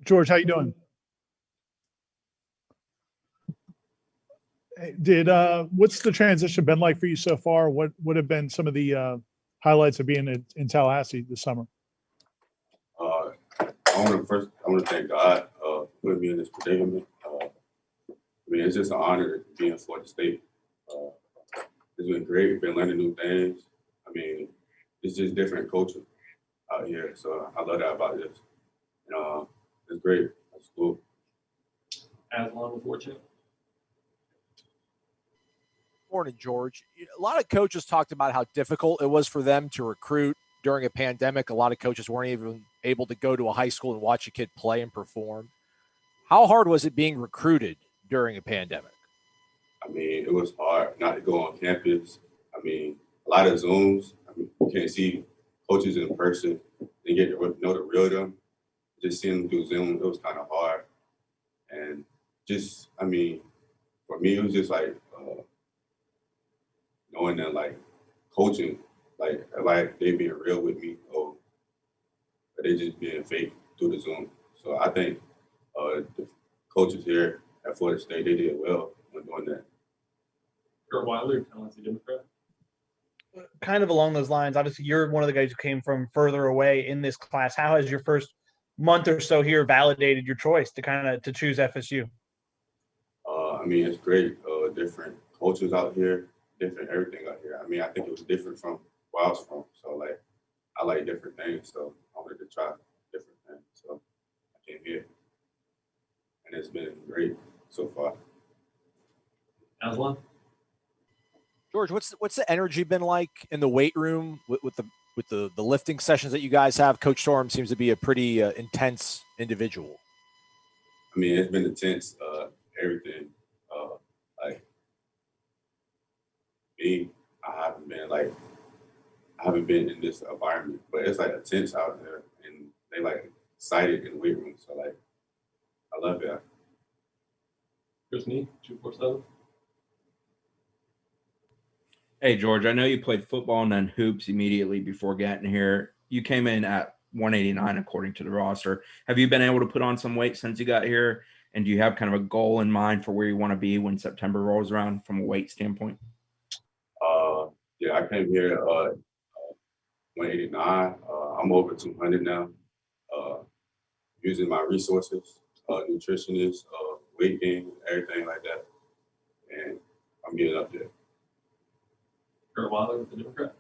George, how you doing? What's the transition been like for you so far? What would have been some of the highlights of being in Tallahassee this summer? I want to thank God for putting me in this predicament. It's just an honor to be in Florida State. It's been great. We've been learning new things. It's just different culture out here. So I love that about this. It's great. It's cool. As long with Warchant. Morning, George. A lot of coaches talked about how difficult it was for them to recruit during a pandemic. A lot of coaches weren't even able to go to a high school and watch a kid play and perform. How hard was it being recruited during a pandemic? It was hard not to go on campus. A lot of Zooms. You can't see coaches in person and get to know the real them. Just seeing them through Zoom, it was kind of hard. And just, for me, it was just like knowing that, like, coaching, like they being real with me, or they just being fake through the Zoom. So I think the coaches here at Florida State, they did well when doing that. Kurt Weiler, Tallahassee Democrat. Kind of along those lines, obviously you're one of the guys who came from further away in this class. How has your first month or so here validated your choice to choose FSU? It's great. Different cultures out here, different everything out here. I think it was different from where I was from. So, like, I like different things. So I wanted to try different things. So I came here, and it's been great so far. Aslan? George, what's the energy been like in the weight room with the lifting sessions that you guys have? Coach Storm seems to be a pretty intense individual. It's been intense. Everything. I haven't been in this environment, but it's like intense out there, and they like excited in the weight room. So, like, I love that. Chris Nee, 247. Hey, George, I know you played football and then hoops immediately before getting here. You came in at 189 according to the roster. Have you been able to put on some weight since you got here? And do you have kind of a goal in mind for where you want to be when September rolls around from a weight standpoint? Yeah, I came here 189. I'm over 200 now. Using my resources, nutritionist, weight gain, everything like that. And I'm getting up there. Kurt Weiler with the Democrat.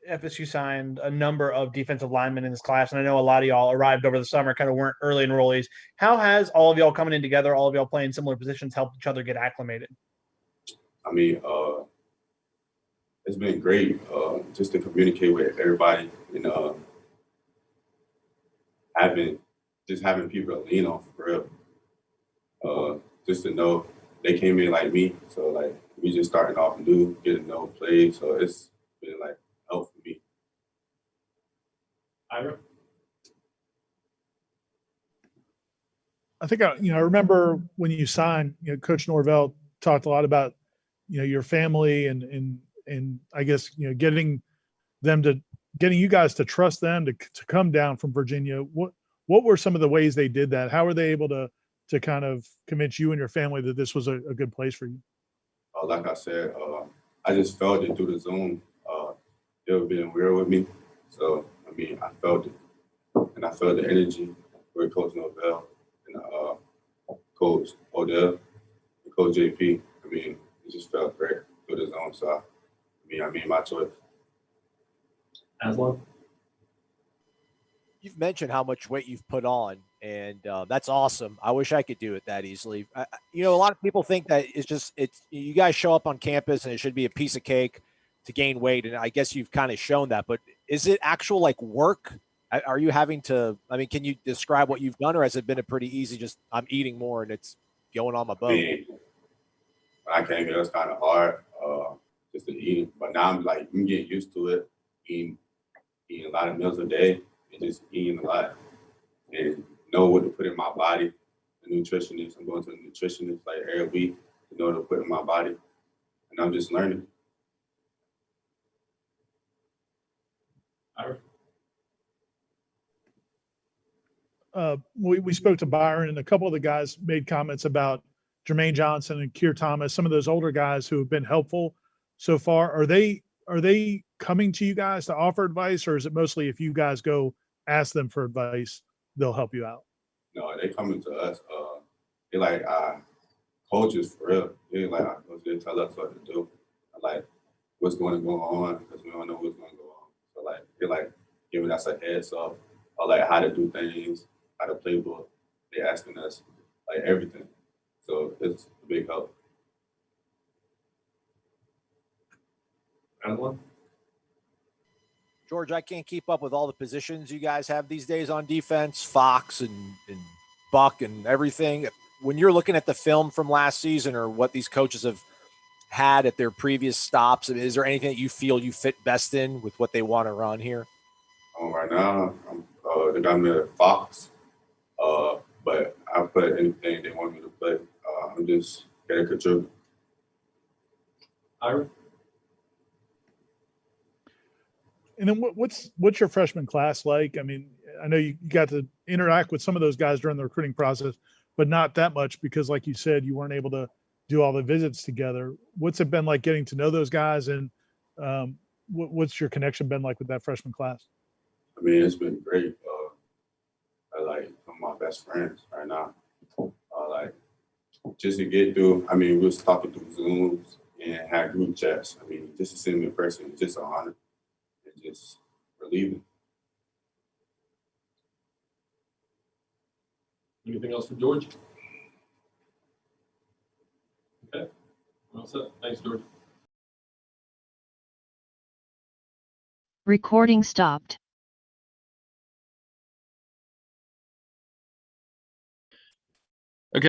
FSU signed a number of defensive linemen in this class, and I know a lot of y'all arrived over the summer, kind of weren't early enrollees. How has all of y'all coming in together, all of y'all playing similar positions, helped each other get acclimated? It's been great just to communicate with everybody and having people to lean on for real. Just to know they came in like me, so like we just starting off new, getting to know plays, so it's been like help for me. Ira? I think I remember when you signed, Coach Norvell talked a lot about, your family and I guess, getting you guys to trust them to come down from Virginia. What were some of the ways they did that? How were they able to kind of convince you and your family that this was a good place for you? Like I said, I just felt it through the Zoom. They were being real with me. So, I felt it. And I felt the energy with Coach Norvell and Coach Odell and Coach JP. It just felt great through the Zoom. So, I made my choice. Aslan? You've mentioned how much weight you've put on, and that's awesome. I wish I could do it that easily. A lot of people think that it's you guys show up on campus and it should be a piece of cake to gain weight, and I guess you've kind of shown that. But is it actual like work? Are you having to? Can you describe what you've done, or has it been a pretty easy? Just I'm eating more and it's going on my bone. When I came here, it was kind of hard just to eat, but now I'm getting used to it. Eating a lot of meals a day. And just eating a lot and know what to put in my body. The nutritionist, I'm going to a nutritionist like every week to know what to put in my body. And I'm just learning. Ira? we spoke to Byron, and a couple of the guys made comments about Jermaine Johnson and Keir Thomas, some of those older guys who have been helpful so far. Are they coming to you guys to offer advice, or is it mostly if you guys go ask them for advice, they'll help you out? No, they coming to us. They like coaches for real. They like our coaches. They tell us what to do, like what's going to go on because we don't know what's going to go on. So like they like giving us a heads up, or like how to do things, how to play ball. They asking us like everything. So it's a big help. Aslan? George, I can't keep up with all the positions you guys have these days on defense, Fox and Buck and everything. When you're looking at the film from last season or what these coaches have had at their previous stops, is there anything that you feel you fit best in with what they want to run here? Right now, they got me at Fox, but I put anything they want me to play. I'm just gonna contribute. Ira? And then what's your freshman class like? I mean, I know you got to interact with some of those guys during the recruiting process, but not that much because, like you said, you weren't able to do all the visits together. What's it been like getting to know those guys, and what's your connection been like with that freshman class? I mean, it's been great. I like some of my best friends right now. Like just to get through. I mean, we was talking through Zooms and had group chats. I mean, just to see them in person, it's just an honor. It's just relieving. Anything else for George? Okay. Well said. Thanks, George. Recording stopped.